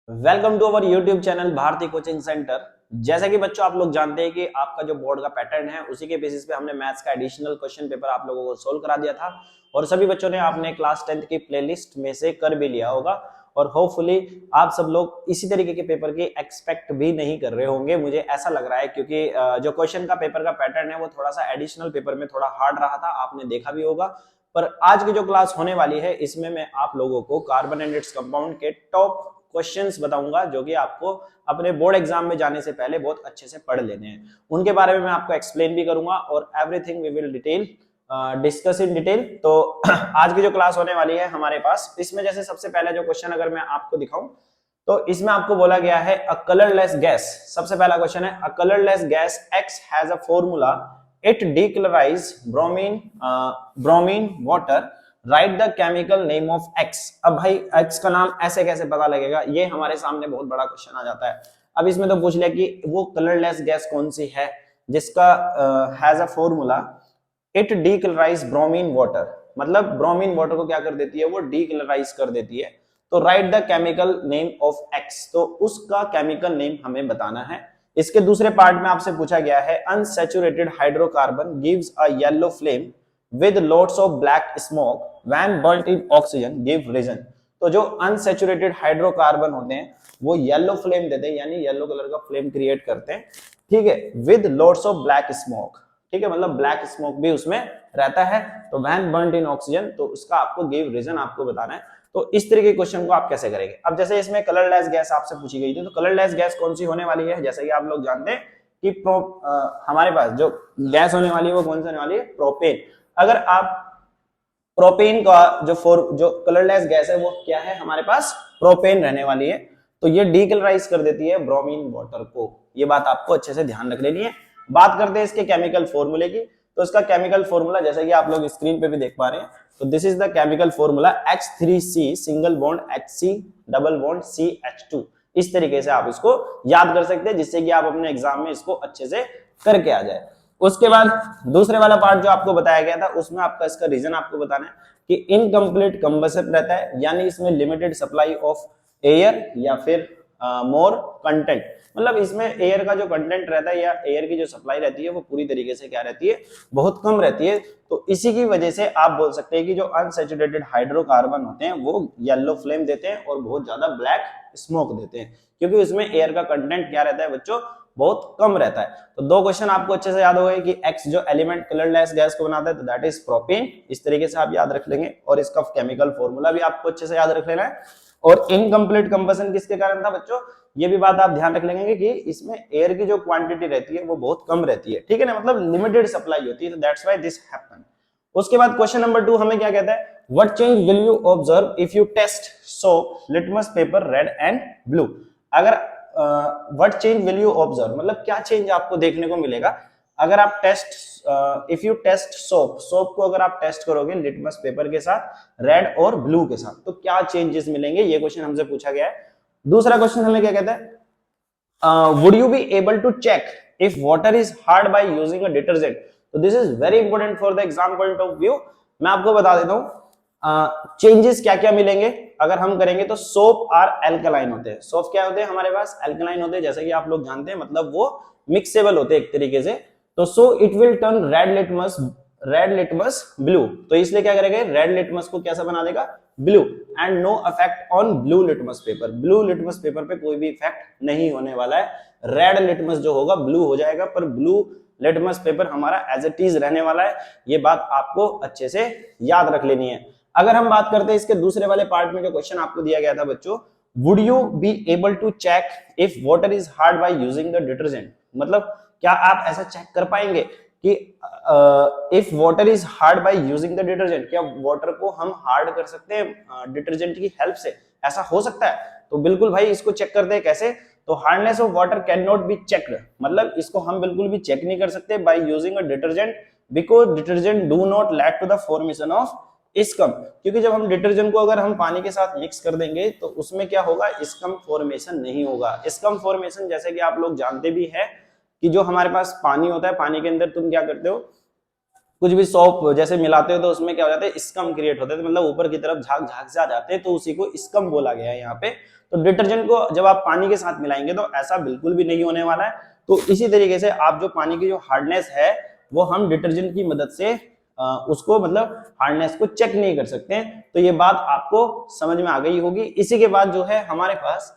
Welcome to our YouTube channel Bharti coaching centre. जैसा कि बच्चों आप लोग जानते हैं कि आपका जो बोर्ड का पैटर्न है उसी के बेसिस पे हमने मैथ्स का एडिशनल क्वेश्चन पेपर आप लोगों को सोल्व करा दिया था और सभी बच्चों ने आपने क्लास 10th की प्लेलिस्ट में से कर भी लिया होगा और होपफुली आप सब लोग इसी तरीके के पेपर की एक्सपेक्ट भी नहीं कर रहे होंगे, मुझे ऐसा लग रहा है क्योंकि जो क्वेश्चन का पेपर का पैटर्न है वो थोड़ा सा एडिशनल पेपर में थोड़ा हार्ड रहा था, आपने देखा भी होगा। पर आज की जो क्लास होने वाली है इसमें मैं आप लोगों को कार्बन एंड इट्स कंपाउंड के टॉप क्वेश्चंस बताऊंगा जो कि आपको अपने बोर्ड एग्जाम में जाने से पहले बहुत अच्छे से पढ़ लेने हैं। उनके बारे में मैं आपको एक्सप्लेन भी करूंगा और everything we will detail discuss in detail. तो आज की जो क्लास होने वाली है हमारे पास, इसमें जैसे सबसे पहला जो क्वेश्चन अगर मैं आपको दिखाऊं तो इसमें आपको बोला गया है अ कलरलेस गैस। सबसे पहला क्वेश्चन है अ colourless gas x has a formula it decolourise bromine water, right the chemical name of x. अब भाई एक्स का नाम ऐसे कैसे पता लगेगा, ये हमारे सामने बहुत बड़ा क्वेश्चन आ जाता है। अब इसमें तो पूछ लिया कि वो कलरलेस गैस कौन सी है जिसका has a formula it decolourise bromine water, मतलब ब्रोमीन वाटर को क्या कर देती है वो डीकलराइज कर देती है। तो write the chemical name of x, तो उसका केमिकल नेम हमें बताना है। इसके दूसरे पार्ट में आपसे पूछा गया है unsaturated hydrocarbon gives a yellow flame with lots of black smoke when burnt in oxygen give reason। तो जो अनसैचुरेटेड हाइड्रोकार्बन होते हैं वो येलो फ्लेम देते हैं, यानी येलो कलर का फ्लेम क्रिएट करते हैं, ठीक है, with lots of black smoke, ठीक है, मतलब ब्लैक स्मोक भी उसमें रहता है। तो व्हेन बर्न्ड इन ऑक्सीजन, तो उसका आपको गिव रीजन आपको बताना है। तो इस तरह के क्वेश्चन को आप कैसे करेंगे। अब जैसे इसमें कलरलेस गैस आपसे पूछी गई थी, तो कलरलेस गैस कौन सी होने वाली है, जैसे कि आप लोग जानते हैं कि हमारे पास जो गैस होने वाली है वो कौन सी होने वाली है, प्रोपेन। अगर आप प्रोपेन का जो कलरलेस गैस है वो क्या है हमारे पास, प्रोपेन रहने वाली है। तो ये डीकलराइज कर देती है ब्रोमीन वाटर को, ये बात आपको अच्छे से ध्यान रख लेनी है। बात करते हैं इसके केमिकल फॉर्मूले की, तो इसका केमिकल फॉर्मूला जैसा कि आप लोग स्क्रीन पे भी देख पा रहे हैं, तो this is the chemical formula H3C single bond HC double bond CH2। इस तरीके से आप इसको याद कर सकते हैं जिससे कि आप अपने एग्जाम में इसको अच्छे से करके आ जाए। उसके बाद दूसरे वाला पार्ट जो आपको बताया गया था उसमें आपका इसका रीजन आपको बताना है कि इनकम्प्लीट कंबशन रहता है, यानी इसमें लिमिटेड सप्लाई ऑफ एयर या फिर मोर कंटेंट, मतलब इसमें एयर का जो कंटेंट रहता है या एयर की जो सप्लाई रहती है वो पूरी तरीके से क्या रहती है, बहुत कम रहती है। तो इसी की वजह से आप बोल सकते हैं कि जो अनसैचुरेटेड हाइड्रोकार्बन होते हैं वो येलो फ्लेम देते हैं और बहुत ज्यादा ब्लैक स्मोक देते हैं, क्योंकि उसमें एयर का कंटेंट क्या रहता है बच्चों, बहुत कम रहता है। तो दो क्वेश्चन आपको अच्छे से याद हो गए कि एक्स जो एलिमेंट कलरलेस गैस को बनाता है तो दैट इज प्रोपेन, इस तरीके से आप याद रख लेंगे, और इसका केमिकल फॉर्मूला भी आपको अच्छे से याद रख लेना है। और इनकम्प्लीट कंबशन किसके कारण था बच्चों, ये भी बात आप ध्यान रख लेंगे कि इसमें एयर की जो क्वांटिटी रहती है वो बहुत कम रहती है, ठीक है ना, मतलब लिमिटेड सप्लाई होती है, तो दैट्स व्हाई दिस हैपेंड। उसके बाद क्वेश्चन नंबर 2 हमें क्या कहता है, what change will you observe if you test soap litmus paper red and blue. अगर what change will you observe मतलब क्या चेंज आपको देखने को मिलेगा अगर आप इफ यू टेस्ट सोप को अगर आप टेस्ट करोगे लिटमस पेपर के साथ रेड और ब्लू के साथ, तो क्या चेंजेस मिलेंगे, ये क्वेश्चन हमसे पूछा गया है। दूसरा क्वेश्चन हमें क्या कहता है, would you be able to check if water is hard by using a detergent. तो this is very important for the exam point of view. मैं आपको बता देता हूं चेंजेस क्या क्या मिलेंगे अगर हम करेंगे। तो सोप आर एल्कलाइन होते हैं, सोप क्या होते हैं हमारे पास, एल्कलाइन होते हैं, जैसे कि आप लोग जानते हैं, मतलब वो मिक्सेबल होते हैं एक तरीके से। तो so it will turn red litmus blue, तो इसलिए क्या करेगा, रेड लिटमस को कैसा बना देगा, blue, and no effect on blue litmus paper, blue litmus paper पे कोई भी इफेक्ट नहीं होने वाला है। रेड लिटमस जो होगा ब्लू हो जाएगा, पर ब्लू लिटमस पेपर हमारा एज इट इज रहने वाला है, ये बात आपको अच्छे से याद रख लेनी है। अगर हम बात करते हैं इसके दूसरे वाले पार्ट में जो क्वेश्चन आपको दिया गया था बच्चों, would you be able to check if water is hard by using the detergent, मतलब क्या आप ऐसा चेक कर पाएंगे कि if water is hard by using the detergent, क्या वाटर को हम हार्ड कर सकते हैं डिटर्जेंट की हेल्प से, ऐसा हो सकता है। तो बिल्कुल भाई इसको चेक करते हैं कैसे, तो hardness of water can not be checked, मतलब इसको हम बिल्कुल भी चेक नहीं कर सकते by using a detergent, because detergent do not lead to the formation of scum, क्योंकि जब हम डिटर्जेंट को अगर हम पानी के साथ मिक्स कर देंगे तो उसमें क्या होगा, स्कम फॉर्मेशन नहीं होगा। स्कम फॉर्मेशन जैसे कि आप लोग जानते भी है कि जो हमारे पास पानी होता है, पानी के अंदर तुम क्या करते हो, कुछ भी सोप जैसे मिलाते हो तो उसमें क्या हो जाता है, स्कम क्रिएट होते हैं, तो मतलब ऊपर की तरफ झाग झाग से आ जाते हैं, तो उसी को स्कम बोला गया है यहाँ पे। तो डिटर्जेंट को जब आप पानी के साथ मिलाएंगे तो ऐसा बिल्कुल भी नहीं होने वाला है। तो इसी तरीके से आप जो पानी की जो हार्डनेस है वो हम डिटर्जेंट की मदद से उसको मतलब हार्डनेस को चेक नहीं कर सकते हैं। तो ये बात आपको समझ में आ गई होगी। इसी के बाद जो है हमारे पास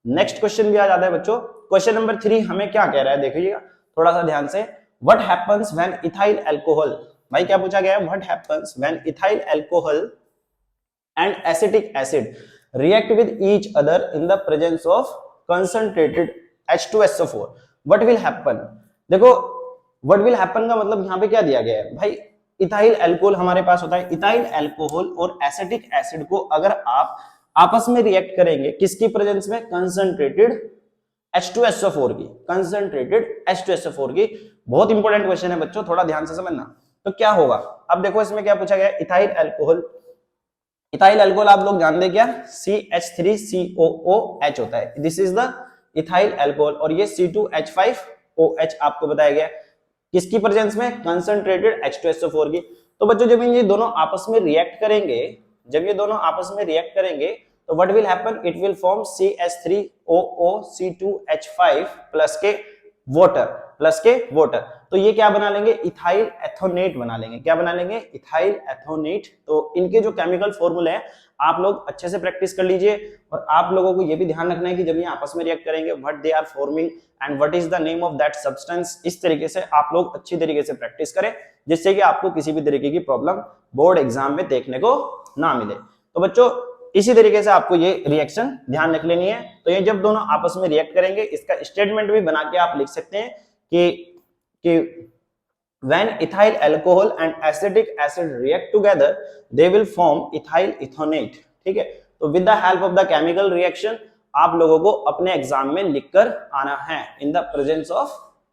नेक्स्ट क्वेश्चन भी आ जाता है बच्चों। क्वेश्चन नंबर 3 हमें क्या कह रहा है, देखिएगा थोड़ा सा ध्यान से। What happens when ethyl alcohol, भाई क्या पूछा गया है, what happens when ethyl alcohol and acetic acid react with each other in the presence of concentrated H2SO4, what will happen। देखो what will happen का मतलब यहाँ पे क्या दिया गया है भाई, इथाइल अल्कोहल हमारे पास होता है, इथाइल अल्कोहल और एसिटिक एसिड को अगर आप आपस में रिएक्ट करेंगे किसकी प्रेजेंस में, कंसंट्रेटेड H2SO4 की, कंसंट्रेटेड H2SO4 की। बहुत इंपॉर्टेंट क्वेश्चन है बच्चों, थोड़ा ध्यान से समझना। तो क्या होगा, अब देखो इसमें क्या पूछा गया है, इथाइल अल्कोहल, इथाइल अल्कोहल आप लोग जानते हैं क्या, CH3COOH होता है, this is the ethyl alcohol. और ये C2H5OH आपको बताया गया किसकी प्रेजेंस में, कंसंट्रेटेड H2SO4 की। तो बच्चों जब ये दोनों आपस में रिएक्ट करेंगे, जब ये दोनों आपस में रिएक्ट करेंगे तो what will happen, it will form CH3OOC2H5 plus के वाटर। तो ये क्या बना लेंगे, इथाइल एथोनेट बना लेंगे। क्या बना लेंगे, इथाइल एथोनेट। तो इनके जो केमिकल फॉर्मूले हैं आप लोग अच्छे से प्रैक्टिस कर लीजिए। और आप लोगों को ये भी ध्यान रखना है कि जब ये आपस में रिएक्ट करेंगे what they are forming and what is the name of that substance. इस तरीके से आप लोग अच्छी तरीके से प्रैक्टिस करें जिससे कि आपको किसी भी तरीके की प्रॉब्लम बोर्ड एग्जाम में देखने को ना मिले। तो बच्चों इसी तरीके से आपको ये रिएक्शन ध्यान रख लेनी है। तो ये जब दोनों आपस में रिएक्ट करेंगे इसका स्टेटमेंट भी बना के आप लिख सकते हैं कि when ethyl alcohol and acetic acid react together they will form ethyl ethonate। ठीक है, तो with the help of the chemical reaction आप लोगों को अपने एग्जाम में लिखकर आना है in the presence of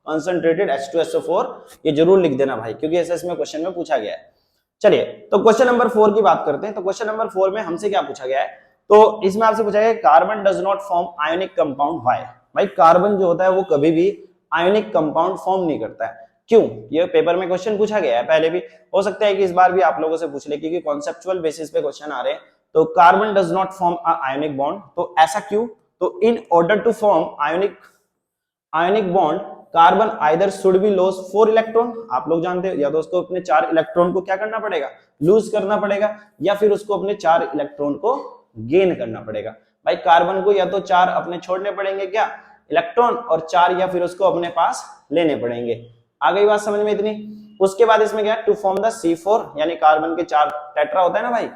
concentrated H2SO4। ये जरूर लिख देना भाई क्योंकि ऐसा इसमें क्वेश्चन में पूछा गया है। चलिए तो क्वेश्चन नंबर 4 की बात करते हैं। तो क्वेश्चन नंबर 4 में हमसे क्या पूछा गया है, तो इसमें आपसे पूछा गया carbon does not form ionic compound why. भाई कार्बन जो होता है वो कभी भी आयोनिक कंपाउंड फॉर्म नहीं करता है, क्यों। ये पेपर में क्वेश्चन पूछा गया है, पहले भी हो सकता है कि इस बार भी आप लोगों से पूछ ले क्योंकि कॉन्सेप्चुअल बेसिस पे क्वेश्चन आ रहे हैं। तो carbon does not form a ionic bond, तो ऐसा क्यों, तो in order to form ionic bond carbon either should be loss 4 electron, आप लोग जानते हो, या तो उसको अपने 4 इलेक्ट्रॉन को क्या करना पड़ेगा, लूज करना पड़ेगा, या फिर उसको अपने 4 इलेक्ट्रॉन को गेन करना पड़ेगा। भाई कार्बन को या तो 4 अपने छोड़ने पड़ेंगे क्या इलेक्ट्रॉन, और 4 या फिर उसको अपने पास लेने पड़ेंगे। आ गई बात समझ में इतनी। उसके बाद इसमें क्या है, टू फॉर्म द C4 यानी कार्बन के 4 टेट्रा होता है ना भाई,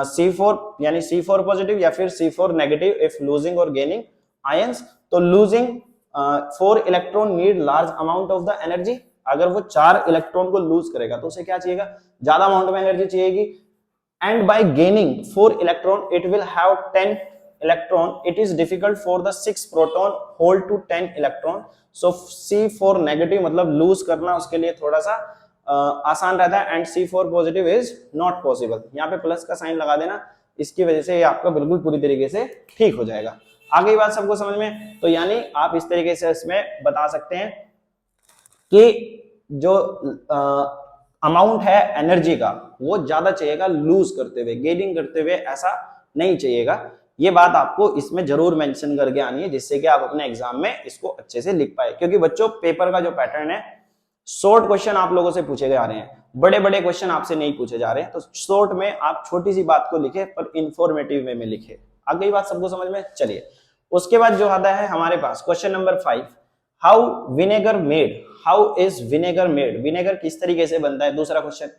C4 यानी C4 पॉजिटिव या फिर C4 नेगेटिव इफ लूजिंग और गेनिंग आयंस। तो losing 4 electron need large amount of the energy, अगर वो 4 इलेक्ट्रॉन को लूज करेगा तो उसे क्या चाहिएगा, ज्यादा अमाउंट में एनर्जी चाहिएगी। And by gaining 4 electron it will have 10 electron, it is difficult for the 6 proton hold to 10 electron. So C4 negative मतलब लूज करना उसके लिए थोड़ा सा आसान रहता है, and C4 positive is not possible. यहाँ पे प्लस का साइन लगा देना, इसकी वजह से ये आपका बिल्कुल पूरी तरीके से ठीक हो जाएगा। आगे बात सबको समझ में, तो यानी आप इस तरीके से इसमें बता सकते हैं कि जो अमाउंट है एनर्जी का वो ज्यादा चाहिएगा लूज करते हुए, गेनिंग करते हुए ऐसा नहीं चाहिएगा। ये बात आपको इसमें जरूर मेंशन करके आनी है जिससे कि आप अपने एग्जाम में इसको अच्छे से लिख पाए, क्योंकि बच्चों पेपर का जो पैटर्न है शॉर्ट क्वेश्चन आप लोगों से पूछे जा रहे हैं, बड़े बड़े क्वेश्चन आपसे नहीं पूछे जा रहे हैं। तो शॉर्ट में आप छोटी सी बात को लिखे पर इंफॉर्मेटिव वे में लिखे। आ गई बात सबको समझ में। चलिए उसके बाद जो आता है हमारे पास question number 5, how vinegar made, how is vinegar made, vinegar किस तरीके से बनता है। दूसरा question,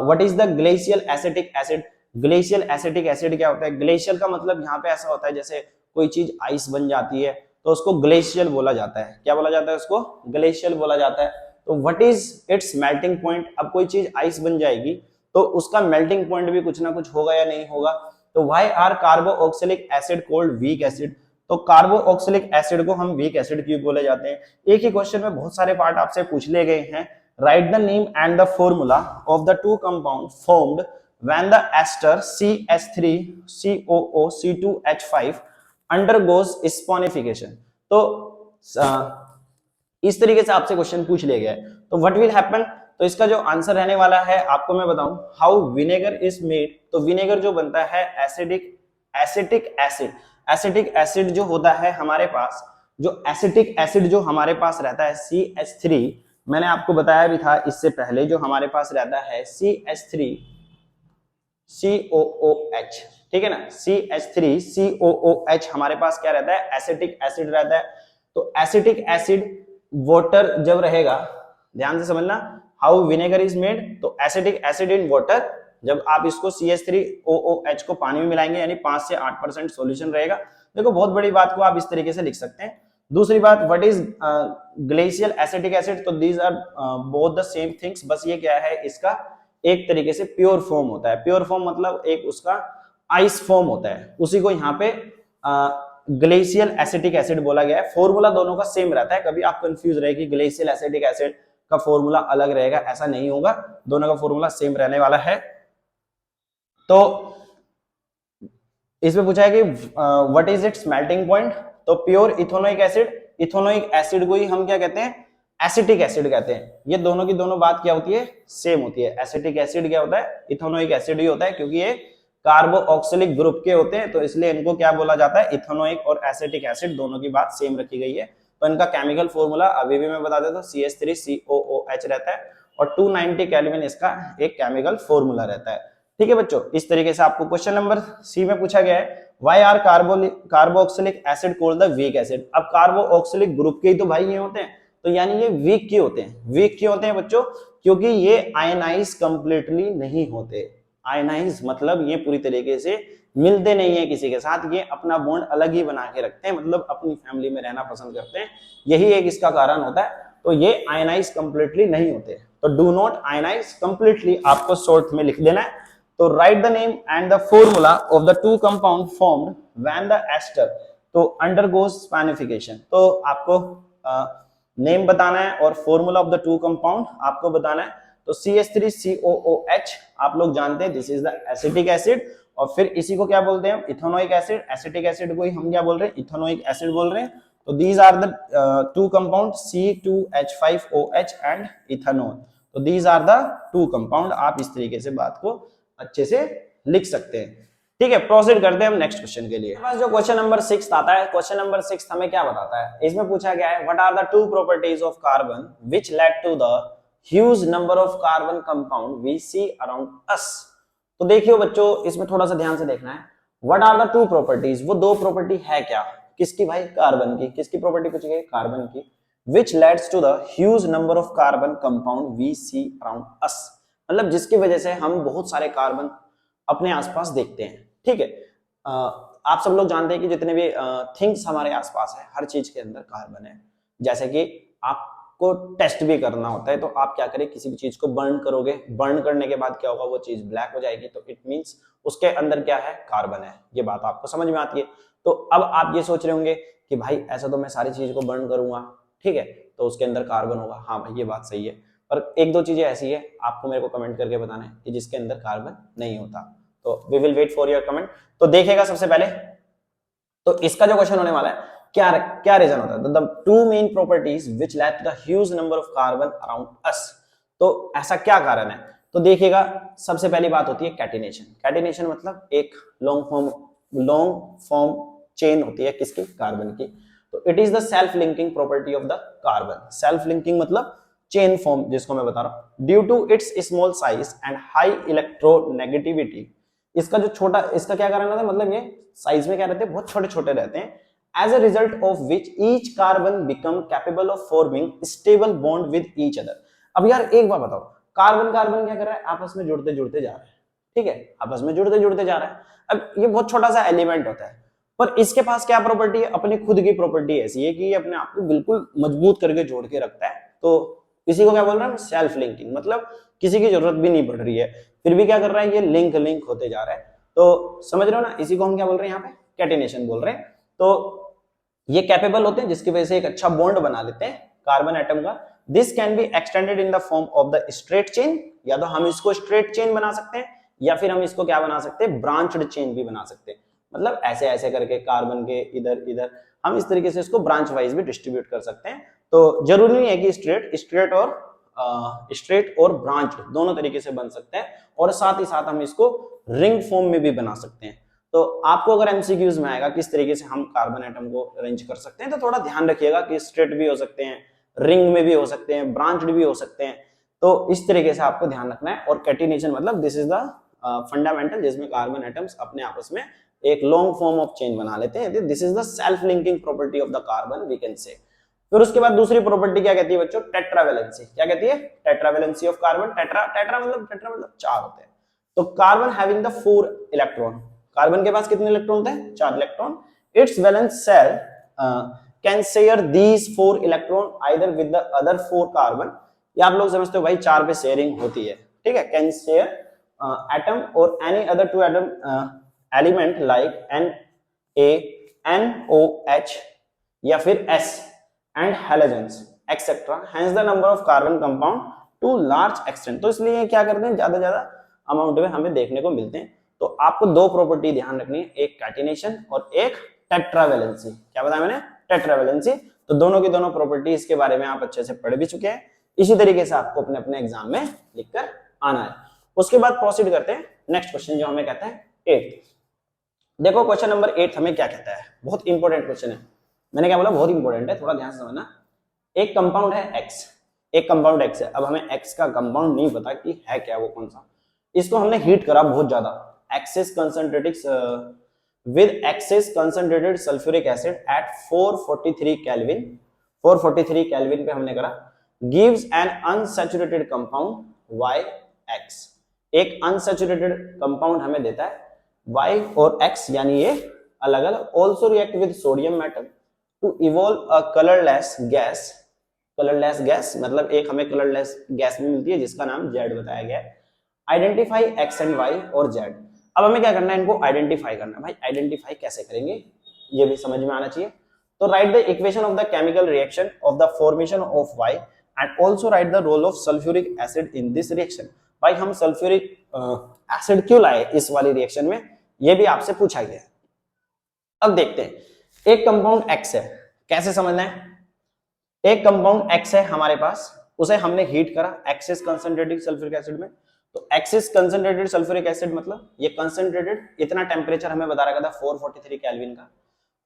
what is the glacial acetic acid, glacial acetic acid क्या होता है। ग्लेशियल का मतलब यहाँ पे ऐसा होता है जैसे कोई चीज आइस बन जाती है तो उसको ग्लेशियल बोला जाता है। क्या बोला जाता है उसको, ग्लेशियल बोला जाता है। तो what is its melting point, अब कोई चीज आइस बन जाएगी तो उसका मेल्टिंग पॉइंट भी कुछ ना कुछ होगा या नहीं होगा। तो why are carboxylic acid called weak acid, तो कार्बोक्सिलिक एसिड को हम वीक एसिड क्यों बोले जाते हैं। एक ही क्वेश्चन में बहुत सारे पार्ट आपसे पूछ लिए गए हैं। Right the name and the formula of the two compound formed when the ester CH3COOC2H5 undergoes saponification। तो इस तरीके से आपसे क्वेश्चन पूछ लिया गया है। तो व्हाट विल हैपन, तो तो इसका जो आंसर रहने वाला है आपको मैं बताऊं, हाउ विनेगर इज मेड। तो विनेगर जो बनता है एसिटिक एसिड, एसिटिक एसिड जो होता है हमारे पास, जो एसिटिक एसिड जो हमारे पास रहता है CH3, मैंने आपको बताया भी था इससे पहले, जो हमारे पास रहता है CH3 COOH, ठीक है ना, CH3 COOH हमारे पास क्या रहता है, एसिटिक एसिड रहता है। तो एसिटिक एसिड वाटर जब रहेगा, ध्यान से समझना, हाउ विनेगर इज मेड, तो एसिटिक एसिड इन वाटर, जब आप इसको CH3OOH को पानी में मिलाएंगे यानी 5 से 8% सॉल्यूशन रहेगा। देखो बहुत बड़ी बात को आप इस तरीके से लिख सकते हैं। दूसरी बात, what is glacial acetic acid, तो these are both the same things, बस ये क्या है, इसका एक तरीके से प्योर फॉर्म होता है। प्योर फॉर्म मतलब एक उसका आइस फॉर्म होता है, उसी को यहाँ पे ग्लेशियल एसिटिक एसिड बोला गया है। फॉर्मूला दोनों का सेम रहता है, कभी आप कंफ्यूज रहे कि ग्लेशियल एसिटिक एसिड का फॉर्मूला अलग रहेगा, ऐसा नहीं होगा, दोनों का फॉर्मूला सेम रहने वाला है। तो इसमें पूछा है कि what is its melting point, तो pure ethanoic acid, ethanoic acid को ही हम क्या कहते हैं, एसिटिक एसिड कहते हैं। ये दोनों की दोनों बात क्या होती है, सेम होती है। एसिटिक एसिड क्या होता है, इथेनोइक एसिड ही होता है, क्योंकि ये कार्बोक्सिलिक ग्रुप के होते हैं, तो इसलिए इनको क्या बोला जाता है, इथेनोइक और एसिटिक एसिड, दोनों की बात सेम रखी गई है। तो इनका केमिकल फॉर्मूला अभी भी मैं बता देता हूं, CH3COOH रहता है और 290 केल्विन इसका एक केमिकल फॉर्मूला रहता है। ठीक है बच्चों, इस तरीके से आपको क्वेश्चन नंबर सी में पूछा गया है, why are carboxylic acid called the weak acid. अब कार्बोक्सिलिक ग्रुप के ही तो भाई ये होते हैं, तो यानी ये वीक क्यों होते हैं। वीक क्यों होते हैं बच्चों, क्योंकि ये आयनाइज कंप्लीटली नहीं होते। आयनाइज मतलब ये पूरी तरीके से मिलते नहीं है किसी के साथ, ये अपना बॉन्ड अलग ही बना के रखते हैं, मतलब अपनी फैमिली में रहना पसंद करते हैं, यही एक इसका कारण होता है। तो ये आयनाइज कंप्लीटली नहीं होते, तो डू नॉट आयनाइज कंप्लीटली आपको शॉर्ट में लिख देना है। तो write the name and the formula of the two compound formed when the ester तो अंडरगोज स्पैनिफिकेशन। तो आपको नेम बताना है और formula of the two compound आपको बताना है। तो CH3COOH आप लोग जानते हैं, this is the acetic acid, और फिर इसी को क्या बोलते हैं, इथेनोइक एसिड। एसिटिक एसिड को ही हम क्या बोल रहे हैं, इथेनोइक एसिड बोल रहे हैं। तो these are the two compound C2H5OH and ethanol. तो these are the two compound, आप इस तरीके से बात को अच्छे से लिख सकते हैं। ठीक है, प्रोसीड करते हैं हम नेक्स्ट क्वेश्चन के लिए। जो क्वेश्चन नंबर 6 आता है, क्वेश्चन नंबर 6 हमें क्या बताता है, इसमें पूछा गया है, what are the two properties of carbon which lead to the huge number of carbon compound we see around us. तो देखियो बच्चों, इसमें थोड़ा सा ध्यान से देखना है, what are the two properties, वो दो प्रॉपर्टी है क्या, किसकी भाई, कार्बन की। किसकी प्रॉपर्टी पूछी गई, कार्बन की। which leads to the huge number of carbon compound we see around us, मतलब जिसकी वजह से हम बहुत सारे कार्बन अपने आसपास देखते हैं। ठीक है, आप सब लोग जानते हैं कि जितने भी थिंग्स हमारे आसपास है, हर चीज के अंदर कार्बन है। जैसे कि आपको टेस्ट भी करना होता है, तो आप क्या करें, किसी भी चीज को बर्न करोगे, बर्न करने के बाद क्या होगा, वो चीज ब्लैक हो जाएगी, तो इट मींस उसके अंदर क्या है, कार्बन है। ये बात आपको समझ में आती है। तो अब आप ये सोच रहे होंगे कि भाई ऐसा तो मैं सारी चीज को बर्न करूंगा, ठीक है, तो उसके अंदर कार्बन होगा। हाँ भाई, ये बात सही है, पर एक दो चीजें ऐसी है, आपको मेरे को कमेंट करके बताना है कि जिसके अंदर कार्बन नहीं होता। तो we will wait for your comment. तो देखेगा सबसे पहले, तो इसका जो क्वेश्चन होने वाला है, क्या रीजन होता है, the two main properties which lead to the huge number of carbon around us. तो ऐसा क्या कारण है, तो देखिएगा, सबसे पहली बात होती है कैटिनेशन। कैटिनेशन मतलब एक लॉन्ग फॉर्म चेन होती है किसकी, कार्बन की। तो it is the self linking property of the carbon. Self linking मतलब चेन फॉर्म, जिसको मैं बता रहा हूं, due to its small size and high electronegativity. इसका जो छोटा, इसका क्या कारण रहता है, मतलब ये साइज में क्या रहते हैं, बहुत छोटे छोटे रहते हैं। As a result of which each carbon become capable of forming stable bond with each other. अब यार एक बात बताओ, कार्बन कार्बन क्या कर रहा है, आपस में जुड़ते जुड़ते जा रहा है, ठीक है, आपस में जुड़ते जुड़ते जा रहा है। अब ये बहुत छोटा सा एलिमेंट होता है, पर इसके पास क्या प्रॉपर्टी है, अपनी खुद की प्रॉपर्टी ऐसी है कि ये अपने आप को बिल्कुल मजबूत करके जोड़ के रखता है। तो इसी को क्या बोल रहा है, सेल्फ लिंकिंग, मतलब किसी की जरूरत भी नहीं पड़ रही है, फिर भी क्या कर रहा है, ये लिंक होते जा रहा है। तो समझ रहे हो ना, इसी को हम क्या बोल रहे हैं, यहाँ पे कैटिनेशन बोल रहे हैं। तो ये कैपेबल होते हैं, जिसकी वजह से एक अच्छा बॉन्ड बना लेते हैं कार्बन एटम का। This can be extended in the form of the straight chain, या तो हम इसको स्ट्रेट चेन बना सकते हैं, या फिर हम इसको क्या बना सकते हैं, ब्रांच्ड चेन भी बना सकते हैं। मतलब ऐसे ऐसे करके कार्बन के इधर इधर हम इस तरीके से इसको ब्रांच वाइज भी डिस्ट्रीब्यूट कर सकते हैं। तो जरूरी नहीं है कि स्ट्रेट और स्ट्रेट और ब्रांच दोनों तरीके से बन सकते हैं, और साथ ही साथ हम इसको रिंग फॉर्म में भी बना सकते हैं। तो आपको अगर एमसीक्यूज में आएगा किस तरीके से हम कार्बन एटम को अरेंज कर सकते हैं, तो थोड़ा ध्यान रखिएगा कि स्ट्रेट भी हो सकते हैं, रिंग में भी हो सकते हैं, ब्रांच्ड भी हो सकते हैं। तो इस तरीके से आपको ध्यान रखना है। और कैटिनेशन मतलब दिस इज द फंडामेंटल, जिसमें कार्बन एटम्स अपने आपस में एक लॉन्ग फॉर्म ऑफ चेन बना लेते हैं। This is the self linking property of the carbon we can say. फिर उसके बाद दूसरी प्रॉपर्टी क्या कहती है बच्चों? टेट्रावैलेंसी। क्या कहती है? Tetravalency of carbon. टेट्रा मतलब 4 होते हैं। तो carbon having the 4 electron, carbon के पास कितने इलेक्ट्रॉन होते हैं? 4 electron. It's valence shell can share these 4 electron either with the other 4 carbon. ये आप लोग समझते हो भाई 4 पे शेयरिंग होती है, ठीक है। कैन शेयर एटम और any other 2 atom element like Na, NOH या फिर S and halogens etc. hence the number of carbon compound to large extent। तो इसलिए क्या करते हैं, ज्यादा ज्यादा अमाउंट में हमें देखने को मिलते हैं। तो आपको 2 प्रॉपर्टी ध्यान रखनी है, एक कैटिनेशन और एक टेट्रावैलेंसी। क्या बताया मैंने? टेट्रावैलेंसी। तो दोनों की दोनों प्रॉपर्टी इसके बारे में आप अच्छे से पढ़ भी चुके हैं। इसी तरीके से आपको अपने अपने एग्जाम में लिखकर आना है। उसके बाद प्रोसीड करते हैं नेक्स्ट क्वेश्चन, जो हमें कहता है 8। देखो क्वेश्चन नंबर 8 हमें क्या कहता है, बहुत इंपॉर्टेंट क्वेश्चन है। मैंने क्या बोला? बहुत इंपॉर्टेंट है, थोड़ा ध्यान से समझना। एक कंपाउंड है X, एक कंपाउंड X है। अब हमें X का कंपाउंड नहीं पता कि है क्या, वो कौन सा। इसको हमने हीट करा बहुत ज्यादा, excess concentrated with excess concentrated sulphuric acid at 443 kelvin. 443 kelvin पे हमने करा। Gives an unsaturated compound YX। एक अनसैचुरेटेड कंपाउंड हमें देता है Y और X, यानी ये अलग अलग। Also react with sodium metal to evolve a colourless gas. Colourless gas मतलब एक हमें कलरलेस गैस भी मिलती है जिसका नाम Z बताया गया है। आइडेंटिफाई X एंड Y और Z। अब हमें क्या करना है? इनको आइडेंटिफाई करना है। भाई आइडेंटिफाई कैसे करेंगे ये भी समझ में आना चाहिए। तो write the equation of the chemical reaction of the formation of Y and also write the role of sulphuric acid in this reaction. भाई हम सल्फ्यूरिक एसिड क्यों लाए इस वाली रिएक्शन में, ये भी आपसे पूछा गया है। अब देखते हैं, एक कंपाउंड X है, कैसे समझना है? एक कंपाउंड X है हमारे पास, उसे हमने हीट करा एक्सेस कंसंट्रेटेड सल्फ्यूरिक एसिड में। तो एक्सेस कंसंट्रेटेड सल्फ्यूरिक एसिड मतलब ये कंसंट्रेटेड, इतना टेम्परेचर हमें बता रखा था 443 केल्विन का।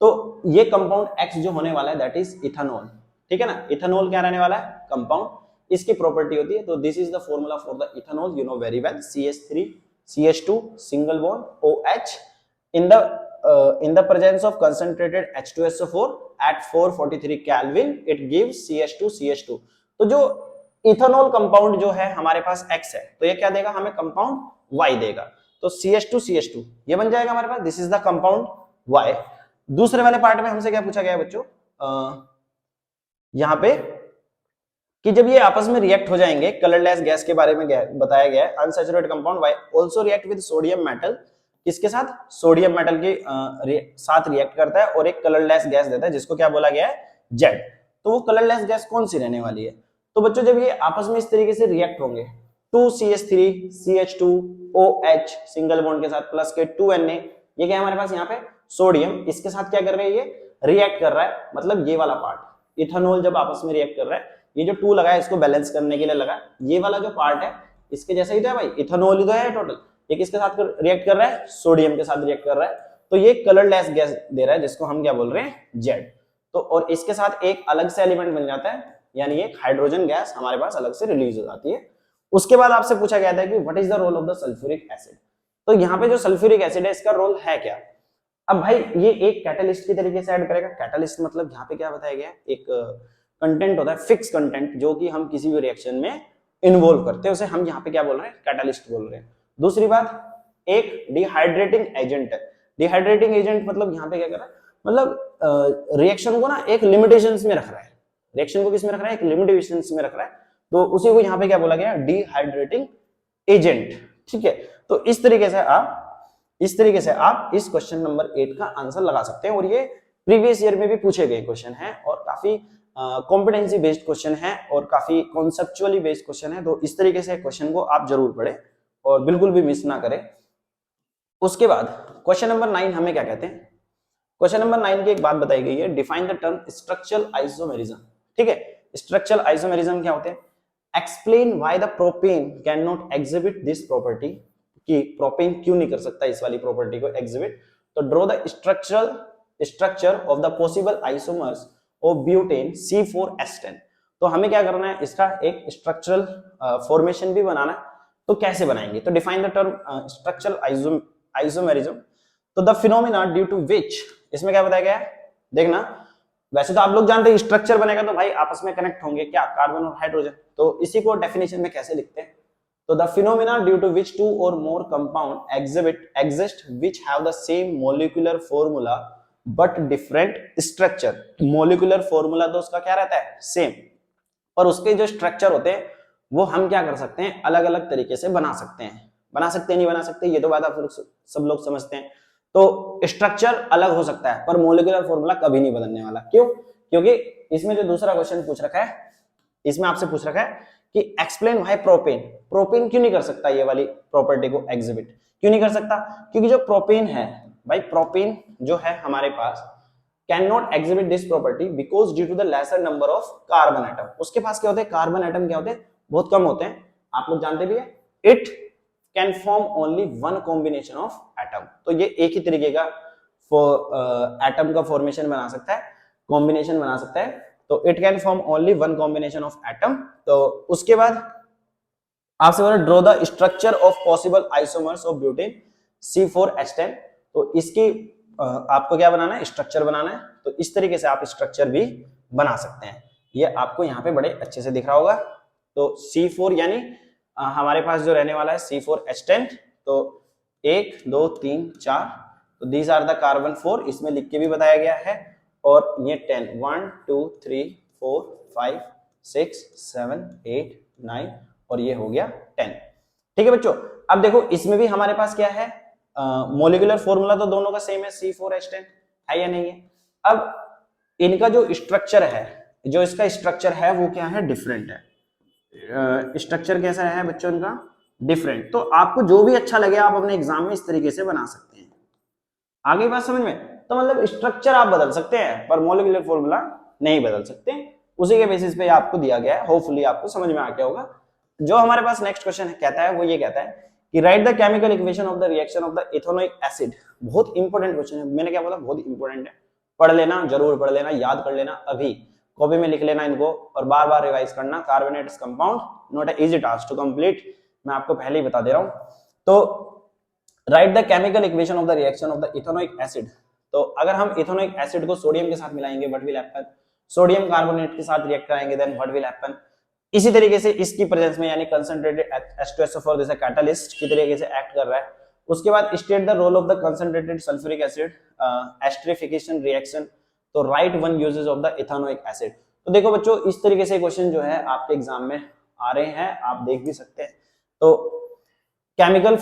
तो ये कंपाउंड X जो होने वाला है दैट इज इथेनॉल, ठीक है ना। इथेनॉल क्या रहने वाला है? कंपाउंड। इसकी प्रॉपर्टी होती है, तो this is the formula for the ethanol, you know very well. CH3 CH2 single bond OH in the presence of concentrated H2SO4 at 443 Kelvin it gives CH2 तो जो इथेनॉल कंपाउंड जो है हमारे पास X है, तो ये क्या देगा हमें? कंपाउंड Y देगा। तो CH2 ये बन जाएगा हमारे पास, this is the compound Y। दूसरे वाले पार्ट में हमसे क्या पूछा गया है बच्चों? यहां पे कि जब ये आपस में रिएक्ट हो जाएंगे, कलरलेस गैस के बारे में बताया गया है। Unsaturated compound Y also react with sodium metal, इसके साथ सोडियम मेटल के साथ रिएक्ट करता है और एक कलरलेस गैस देता है जिसको क्या बोला गया है? Z। तो वो कलरलेस गैस कौन सी रहने वाली है? तो बच्चों जब ये आपस में इस तरीके से रिएक्ट होंगे, 2CH3 CH2 OH single bond के साथ प्लस के 2Na, ये क्या है हमारे पास यहाँ पे? सोडियम। इसके साथ क्या कर रहे हैं? ये रिएक्ट कर रहा है, मतलब ये वाला पार्ट इथेनॉल जब आपस में रिएक्ट कर रहा है, ये जो 2 लगा है इसको बैलेंस करने के लिए लगा। ये वाला जो पार्ट है इसके जैसा ही तो है भाई, इथेनॉल ही तो है टोटल। ये किसके साथ रिएक्ट कर रहा है? सोडियम के साथ रिएक्ट कर रहा है। तो ये कलरलेस गैस दे रहा है जिसको हम क्या बोल रहे हैं? Z। तो और इसके साथ एक अलग से एलिमेंट बन जाता है, यानी एक हाइड्रोजन गैस हमारे पास अलग से रिलीज हो जाती है। उसके बाद आपसे पूछा गया था कि what is the role of the sulphuric acid. तो यहाँ पे जो सल्फ्यूरिक एसिड है इसका रोल है क्या? अब भाई ये एक कैटलिस्ट की तरीके से ऐड करेगा। कैटलिस्ट मतलब यहाँ पे क्या बताया गया है? एक कंटेंट होता है, फिक्स कंटेंट, जो कि हम किसी भी रिएक्शन में इन्वॉल्व करते हैं, उसे हम यहाँ पे क्या बोल रहे हैं? कैटलिस्ट बोल रहे हैं। दूसरी बात, एक डिहाइड्रेटिंग एजेंट है। डिहाइड्रेटिंग एजेंट मतलब यहाँ पे क्या कर रहा है? मतलब रिएक्शन को ना एक लिमिटेशंस में रख रहा है। रिएक्शन को किस में रख रहा है? एक लिमिटेशंस में रख रहा है। तो उसी को यहाँ पे क्या बोला गया? डिहाइड्रेटिंग एजेंट, ठीक है। तो इस तरीके से आप इस क्वेश्चन नंबर 8 का आंसर लगा सकते हैं। और ये प्रीवियस ईयर में भी पूछे गए क्वेश्चन है और काफी कॉम्पिटेंसी बेस्ड क्वेश्चन है और काफी कॉन्सेप्चुअली बेस्ड क्वेश्चन है। तो इस तरीके से क्वेश्चन को आप जरूर पढ़ें और बिल्कुल भी मिस ना करें। उसके बाद क्वेश्चन नंबर 9 हमें क्या कहते हैं? क्वेश्चन नंबर 9 की एक बात बताई गई है, define the term structural isomerism, ठीक है। स्ट्रक्चरल आइसोमेरिज्म क्या होते हैं? Explain why the propane can not exhibit this property, कि प्रोपेन क्यों नहीं कर सकता इस वाली प्रॉपर्टी को एग्जिबिट। तो draw the structure of the possible isomers of butane C4H10। तो हमें क्या करना है, इसका एक स्ट्रक्चरल फॉर्मेशन भी बनाना है। तो कैसे बनाएंगे, तो define the term structural isomerism. तो द फिनोमिना ड्यू टू विच, इसमें क्या बताया गया है, देखना वैसे तो आप लोग जानते हैं स्ट्रक्चर बनेगा तो भाई आपस में कनेक्ट होंगे क्या, कार्बन और हाइड्रोजन। तो इसी को डेफिनेशन में कैसे लिखते हैं, तो the phenomena due to which two or more compound exist which have the same molecular formula but different structure. Molecular formula तो उसका क्या रहता है, सेम, और उसके जो स्ट्रक्चर होते हैं वो हम क्या कर सकते हैं, अलग अलग तरीके से बना सकते हैं। बना सकते हैं नहीं बना सकते ये तो बात आप सब लोग समझते हैं। तो स्ट्रक्चर अलग हो सकता है पर मोलिकुलर फॉर्मूला कभी नहीं बदलने वाला। क्यों, क्योंकि इसमें जो दूसरा क्वेश्चन पूछ रखा है, इसमें आपसे पूछ रखा है कि एक्सप्लेन व्हाई प्रोपेन क्यों नहीं कर सकता ये वाली प्रॉपर्टी को एग्जिबिट, क्यों नहीं कर सकता, क्योंकि जो प्रोपेन है भाई, प्रोपेन जो है हमारे पास can not exhibit this property because due to the lesser number of carbon atom. उसके पास क्या होते हैं, कार्बन एटम क्या होते हैं, बहुत कम होते हैं, आप लोग जानते भी है। It can form only one combination of atom. तो ये एक ही तरीके का एटम का फॉर्मेशन बना सकता है, कॉम्बिनेशन बना सकता है। तो it can form only one combination of atom. तो उसके बाद आपसे बोला draw the structure of possible isomers of butane C4H10। तो इसकी आपको क्या बनाना है, स्ट्रक्चर बनाना है। तो इस तरीके से आप स्ट्रक्चर भी बना सकते हैं। ये आपको यहाँ पे बड़े अच्छे से दिख रहा होगा। तो C4 यानी हमारे पास जो रहने वाला है C4H10। तो 1 2 3 4, तो दीज आर द कार्बन 4, इसमें लिख के भी बताया गया है। और ये 10 1 2 3 4 5 6 7 8 9 और ये हो गया 10। ठीक है बच्चों, अब देखो इसमें भी हमारे पास क्या है, मोलिकुलर फॉर्मूला तो दोनों का सेम है, C4H10 है या नहीं है। अब इनका जो स्ट्रक्चर है, जो इसका स्ट्रक्चर है वो क्या है, डिफरेंट है। स्ट्रक्चर कैसा है बच्चों इनका, डिफरेंट। तो आपको जो भी अच्छा लगे आप अपने एग्जाम में इस तरीके से बना सकते हैं। आगे बात समझ में, तो मतलब स्ट्रक्चर आप बदल सकते हैं पर मोलिकुलर फॉर्मूला नहीं बदल सकते। उसी के बेसिस पे आपको दिया गया है, होपफुली आपको समझ में आ गया होगा। जो हमारे पास नेक्स्ट क्वेश्चन कहता है वो ये कहता है कि right the chemical equation of the reaction of the ethanoic acid. बहुत इंपॉर्टेंट क्वेश्चन है, मैंने क्या बोला, बहुत इंपॉर्टेंट है, पढ़ लेना, जरूर पढ़ लेना, याद कर लेना, अभी कॉपी में लिख लेना इनको और बार बार रिवाइज करना। Carbonates compound not a easy task to complete, मैं आपको पहले ही बता दे रहा हूं। तो write the chemical equation of the reaction of the ethanoic acid. तो अगर हम इथेनोइक एसिड को सोडियम के साथ मिलाएंगे what will happen, sodium carbonate के साथ रिएक्ट कराएंगे देन व्हाट विल हैपन। इसी तरीके से इसकी प्रेजेंस में यानी कंसंट्रेटेड H2SO4 जैसे कैटलिस्ट की तरीके से एक्ट कर रहा है। उसके बाद state the role of the concentrated sulphuric acid esterification reaction. तो write one uses of the ethanoic acid. तो देखो बच्चों इस तरीके से क्वेश्चन जो है आपके एग्जाम में आ रहे हैं, आप देख भी सकते हैं। तो केमिकल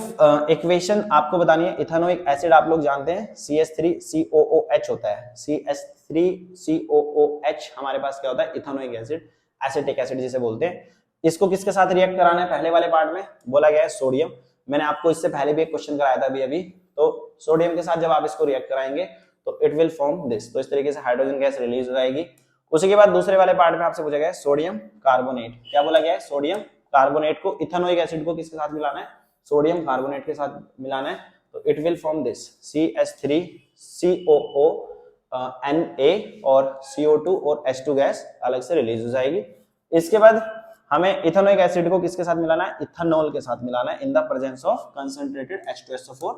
इक्वेशन आपको बतानी है। इथेनोइक एसिड आप लोग जानते हैं CH3COOH होता है, CH3COOH हमारे पास क्या होता है, इथेनोइक एसिड, एसिटिक एसिड जिसे बोलते हैं। इसको किसके साथ रिएक्ट कराना है, पहले वाले पार्ट में बोला गया है सोडियम। मैंने आपको इससे पहले भी एक क्वेश्चन कराया था अभी। तो सोडियम के साथ जब आप इसको रिएक्ट कराएंगे तो इट विल फॉर्म दिस। तो इस तरीके से हाइड्रोजन गैस रिलीज हो जाएगी। उसी के बाद दूसरे वाले पार्ट में आपसे पूछा गया है सोडियम कार्बोनेट। क्या बोला गया है, सोडियम कार्बोनेट को, इथेनोइक एसिड को किसके साथ मिलाना है, सोडियम कार्बोनेट के साथ मिलाना है। तो it will form this CH3COO Na और CO2 और H2 गैस अलग से रिलीज हो जाएगी। इसके बाद हमें इथेनोइक एसिड को किसके साथ मिलाना है, इथेनॉल के साथ मिलाना है in the presence of concentrated H2SO4।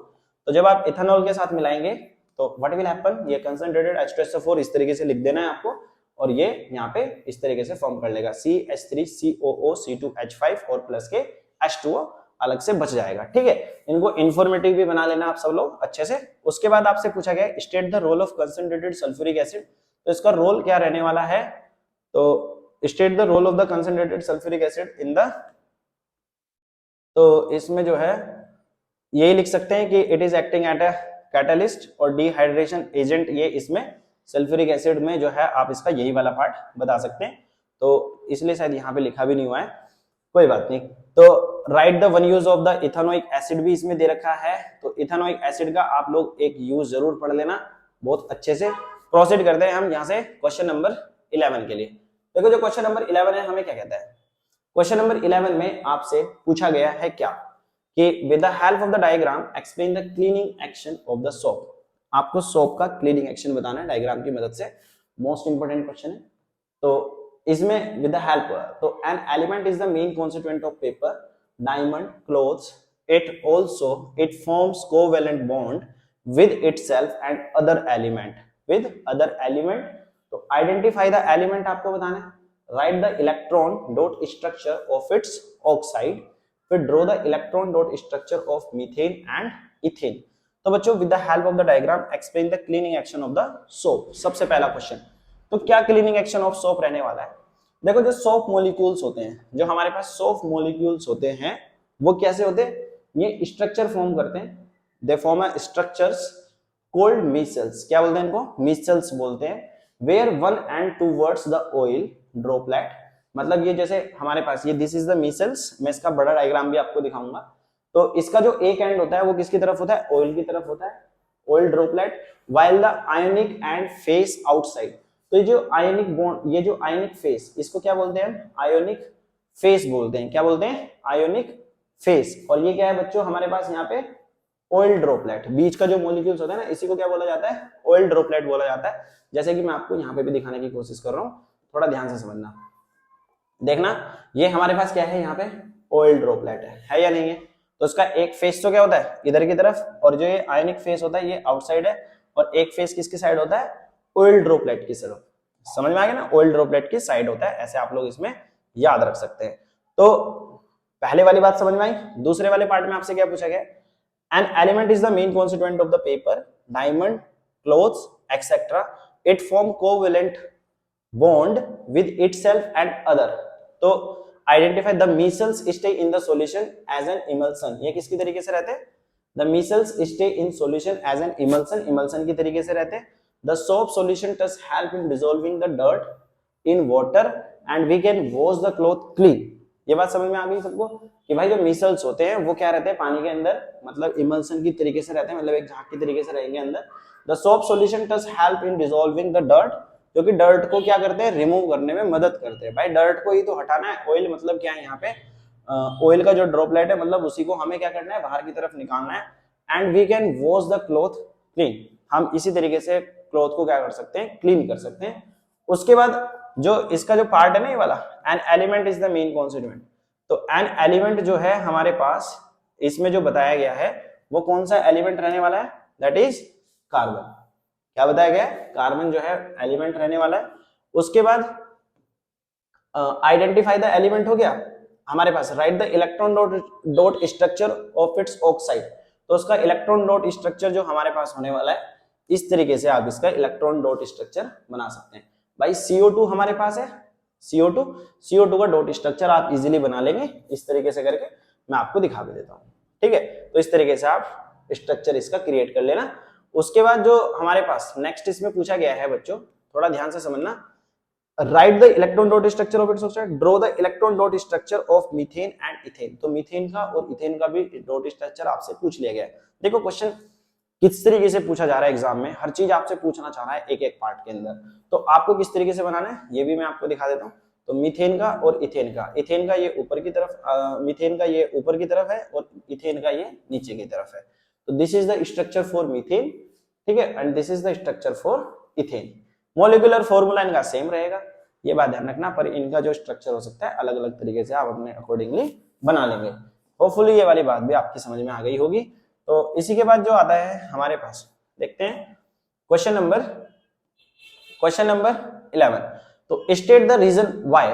तो जब आप इथेनॉल के साथ मिलाएंगे तो व्हाट विल हैपन, ये कंसंट्रेटेड H2SO4 इस तरीके से लिख देना है आपको और ये यहाँ पे इस तरीके से फॉर्म कर लेगा CH3COO C2H5 और प्लस के H2O अलग से बच जाएगा। ठीक है, इनको इंफॉर्मेटिव भी बना लेना आप सब लोग अच्छे से। उसके बाद आपसे पूछा गया state the role of concentrated sulphuric acid. तो इसका रोल क्या रहने वाला है, तो state the role of the concentrated sulphuric acid in the, तो इसमें जो है यही लिख सकते हैं कि it is acting at a catalyst और डिहाइड्रेशन एजेंट। ये इसमें सल्फ्यूरिक एसिड में जो है आप इसका यही वाला पार्ट बता सकते हैं। तो इसलिए शायद यहाँ पे लिखा भी नहीं हुआ है, कोई बात नहीं। तो write the one use of the ethanoic acid भी इसमें दे रखा है। तो इथेनोइक एसिड का आप लोग एक यूज जरूर पढ़ लेना बहुत अच्छे से। प्रोसीड करते हैं हम यहाँ से क्वेश्चन नंबर 11 के लिए। देखो जो क्वेश्चन नंबर 11 है हमें क्या कहता है, क्वेश्चन नंबर 11 में आपसे पूछा गया है क्या कि with the help of the diagram explain the cleaning action of the soap. आपको सोप का क्लीनिंग एक्शन बताना है डायग्राम की मदद से। मोस्ट इंपोर्टेंट क्वेश्चन है। तो इसमें विद द हेल्प, तो an element is the main constituent of paper, diamond, clothes, it forms covalent bond with itself and other element. तो आइडेंटिफाई द एलिमेंट आपको बताना है। Write the electron dot structure of its oxide, फिर draw the electron dot structure of methane and ethane. तो बच्चों with the help of the diagram explain the cleaning action of the soap. सबसे पहला question, तो क्या cleaning action of soap रहने वाला है। देखो जो सोप मॉलिक्यूल्स होते हैं, जो हमारे पास सोप मॉलिक्यूल्स होते हैं, वो कैसे होते हैं, ये स्ट्रक्चर फॉर्म करते हैं। They form a structures called micelles. क्या बोलते हैं इनको, मीसल्स बोलते हैं। Where one end towards the oil droplet, मतलब ये जैसे हमारे पास ये दिस इज द मीसल्स। मैं इसका बड़ा डायग्राम भी आपको दिखाऊंगा। तो इसका जो एक एंड होता है वो किसकी तरफ होता है, ऑयल की तरफ होता है, oil droplet. While the ionic and face outside, तो ये जो आयोनिक बॉन्ड, ये जो आयोनिक फेस, इसको क्या बोलते हैं, आयोनिक फेस बोलते हैं। क्या बोलते हैं, आयोनिक फेस। और ये क्या है बच्चों, हमारे पास यहाँ पे ऑयल ड्रॉपलेट, बीच का जो मॉलिक्यूल्स होता है ना, इसी को क्या बोला जाता है, ऑयल ड्रॉपलेट बोला जाता है। जैसे कि मैं आपको यहाँ पे भी दिखाने की कोशिश कर रहा हूँ, थोड़ा ध्यान से समझना। देखना, ये हमारे पास क्या है, यहाँ पे ऑयल ड्रॉपलेट है या नहीं है। तो इसका एक फेस तो क्या होता है इधर की तरफ, और जो ये आयोनिक फेस होता है ये आउटसाइड है, और एक फेस किसकी साइड होता है, ऑयल ड्रॉपलेट की तरफ। समझ में आ गया ना, ऑयल ड्रॉपलेट की साइड होता है, ऐसे आप लोग इसमें याद रख सकते हैं। तो पहले वाली बात समझ में आई। दूसरे वाले पार्ट में आपसे क्या पूछा गया, an element is the main constituent of the paper, diamond, clothes etcetera, it form covalent bond with itself and other. तो identify the micelles stay in the solution as an emulsion. ये किसकी तरीके से रहते हैं, the micelles stay in solution as an emulsion, emulsion की तरीके से रहते हैं। The soap solution does help in dissolving the dirt in water and we can wash the cloth clean। ये बात समझ में आ गई सबको कि भाई जो मिसल्स होते हैं वो क्या रहते हैं, पानी के अंदर, मतलब इमल्सन की तरीके से रहते हैं, मतलब एक झाग की तरीके से रहेंगे अंदर। The soap solution does help in dissolving the dirt, जो कि डर्ट को क्या करते हैं, रिमूव करने में मदद करते हैं। भाई डर्ट को ही तो हटाना है, ऑयल मतलब क्या है, यहाँ पे ऑयल का जो ड्रॉपलेट है, मतलब उसी को हमें क्या करना है, बाहर की तरफ निकालना है। And we can wash the cloth clean, हम इसी तरीके से क्लॉथ को क्या कर सकते हैं, क्लीन कर सकते हैं। उसके बाद जो इसका जो पार्ट है ना ये वाला, N element is the main constituent. तो एन एलिमेंट जो है हमारे पास, इसमें जो बताया गया है वो कौन सा एलिमेंट रहने वाला है, दैट इज कार्बन। क्या बताया गया, कार्बन जो है एलिमेंट रहने वाला है। उसके बाद आइडेंटिफाई द एलिमेंट हो गया हमारे पास। Write the electron dot structure of its oxide, तो उसका इलेक्ट्रॉन डॉट स्ट्रक्चर जो हमारे पास होने वाला है, इस तरीके से आप इसका इलेक्ट्रॉन डॉट स्ट्रक्चर बना सकते हैं। भाई CO2 हमारे पास है, CO2 का डॉट स्ट्रक्चर आप इजीली बना लेंगे इस तरीके से करके, मैं आपको दिखा भी देता हूँ। ठीक है, तो इस तरीके से आप स्ट्रक्चर इसका क्रिएट कर लेना। उसके बाद जो हमारे पास नेक्स्ट इसमें पूछा गया है बच्चों, थोड़ा ध्यान से समझना। Right the electron dot structure of its oxide, draw the electron dot structure of methane and ethane. तो मीथेन का और इथेन का भी डॉट स्ट्रक्चर आपसे पूछ लिया गया है। देखो क्वेश्चन किस तरीके से पूछा जा रहा है एग्जाम में, हर चीज आपसे पूछना चाह रहा है एक एक पार्ट के अंदर, तो आपको किस तरीके से बनाना है ये भी मैं आपको दिखा देता हूँ। तो मीथेन का और इथेन का, इथेन का ये ऊपर की तरफ, मीथेन का ये ऊपर की तरफ है और इथेन का ये नीचे की तरफ है। तो this is the structure for methane, ठीक है, and this is the structure for ethane. Molecular formula इनका सेम रहेगा, ये बात ध्यान रखना, पर इनका जो स्ट्रक्चर हो सकता है अलग अलग तरीके से आप अपने अकॉर्डिंगली बना लेंगे। होपफुली ये वाली बात भी आपकी समझ में आ गई होगी। तो इसी के बाद जो आता है हमारे पास, देखते हैं क्वेश्चन नंबर 11। तो state the reason why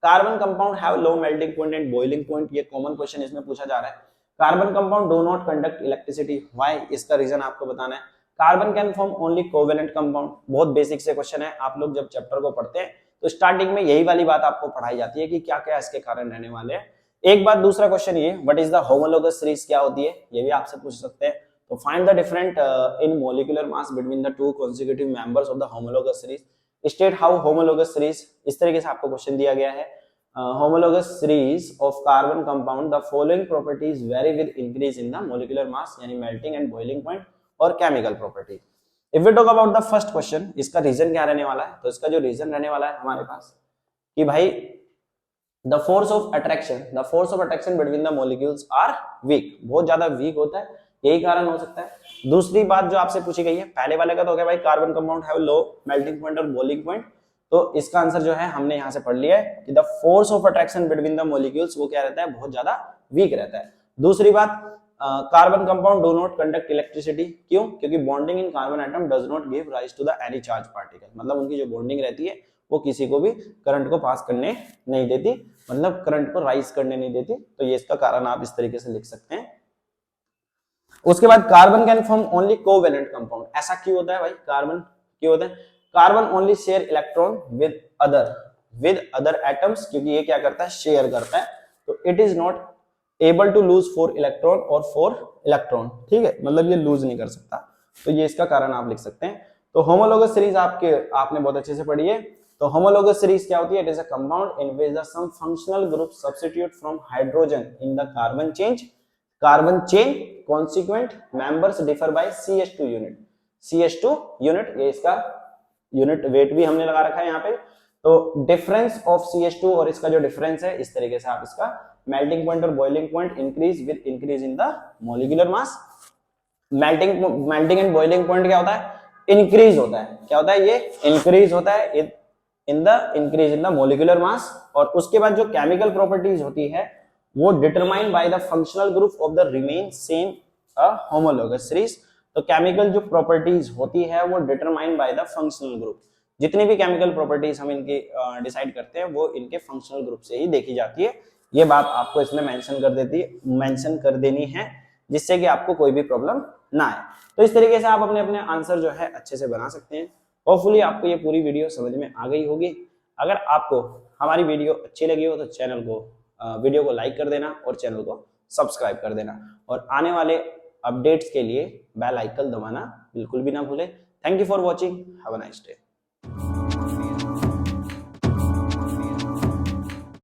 carbon compound have low melting point and boiling point. ये कॉमन क्वेश्चन इसमें पूछा जा रहा है। Carbon compound do not conduct electricity, why, इसका रीजन आपको बताना है। Carbon can form only covalent compound, बहुत बेसिक से क्वेश्चन है। आप लोग जब चैप्टर को पढ़ते हैं तो स्टार्टिंग में यही वाली बात आपको पढ़ाई जाती है कि क्या क्या इसके कारण रहने वाले हैं। एक बात, दूसरा क्वेश्चन ये, what is the homologous series, क्या होती है, ये भी आपसे पूछ सकते हैं। तो find the different in molecular mass between the two consecutive members of the homologous series, state how homologous series, इस तरीके से आपको क्वेश्चन दिया गया है। Homologous series of carbon compound, the following properties vary with increase in the molecular mass, यानी melting and boiling point और chemical property. If we talk about the first question, इसका रीजन क्या रहने वाला है, तो इसका जो रीजन रहने वाला है हमारे पास कि भाई the force of attraction between the molecules are weak, बहुत ज्यादा वीक होता है, यही कारण हो सकता है। दूसरी बात जो आपसे पूछी गई है, पहले वाले का तो हो गया भाई carbon compound have low melting point और बॉइलिंग पॉइंट, तो इसका आंसर जो है हमने यहां से पढ़ लिया है कि the force of attraction between the molecules वो क्या रहता है, बहुत ज्यादा वीक रहता है। दूसरी बात, carbon compound do not conduct electricity, क्यों? क्योंकि bonding in carbon atom does not give rise to the any charge particle, मतलब उनकी जो बॉन्डिंग रहती है वो किसी को भी करंट को पास करने नहीं देती, मतलब करंट को राइज करने नहीं देती, तो ये इसका कारण आप इस तरीके से लिख सकते हैं। उसके बाद carbon can form only covalent compound, ऐसा क्यों होता है भाई, कार्बन क्यों होता है? Carbon only share electron with other atoms, क्योंकि ये क्या करता है, शेयर करता है, तो it is not able to lose 4 electron और 4 इलेक्ट्रॉन, ठीक है, मतलब ये लूज नहीं कर सकता, तो ये इसका कारण आप लिख सकते हैं। तो होमोलोगस सीरीज आपने बहुत अच्छे से पढ़ी है। तो होमोलोगस सीरीज क्या होती है? It is a compound in which the some functional group substitute from hydrogen in the carbon chain consequent members differ by CH2 unit, ये इसका यूनिट वेट भी हमने लगा रखा है यहाँ पे। तो डिफरेंस ऑफ CH2 और इसका जो डिफरेंस है, इस तरीके से आप इसका मेल्टिंग पॉइंट और boiling point increase with increase in the molecular mass. Melting and boiling point क्या होता है? इंक्रीज होता है, क्या होता है? ये इंक्रीज होता है इंक्रीज इन द मॉलिक्यूलर मास। और उसके बाद जो केमिकल प्रॉपर्टीज होती है वो determine by the functional group of the remain same homologous series. तो केमिकल जो प्रॉपर्टीज होती है वो determine by the functional group, जितनी भी केमिकल प्रॉपर्टीज हम इनकी डिसाइड करते हैं वो इनके फंक्शनल ग्रुप से ही देखी जाती है। ये बात आपको इसमें मेंशन कर देनी है, जिससे कि आपको कोई भी प्रॉब्लम ना आए। तो इस तरीके से आप अपने अपने आंसर जो है अच्छे से बना सकते हैं। होपफुली आपको ये पूरी वीडियो समझ में आ गई होगी। अगर आपको हमारी वीडियो अच्छी लगी हो तो वीडियो को लाइक कर देना और चैनल को सब्सक्राइब कर देना, और आने वाले अपडेट्स के लिए बेल आइकन दबाना बिल्कुल भी ना भूलें। Thank you for watching, have a nice day.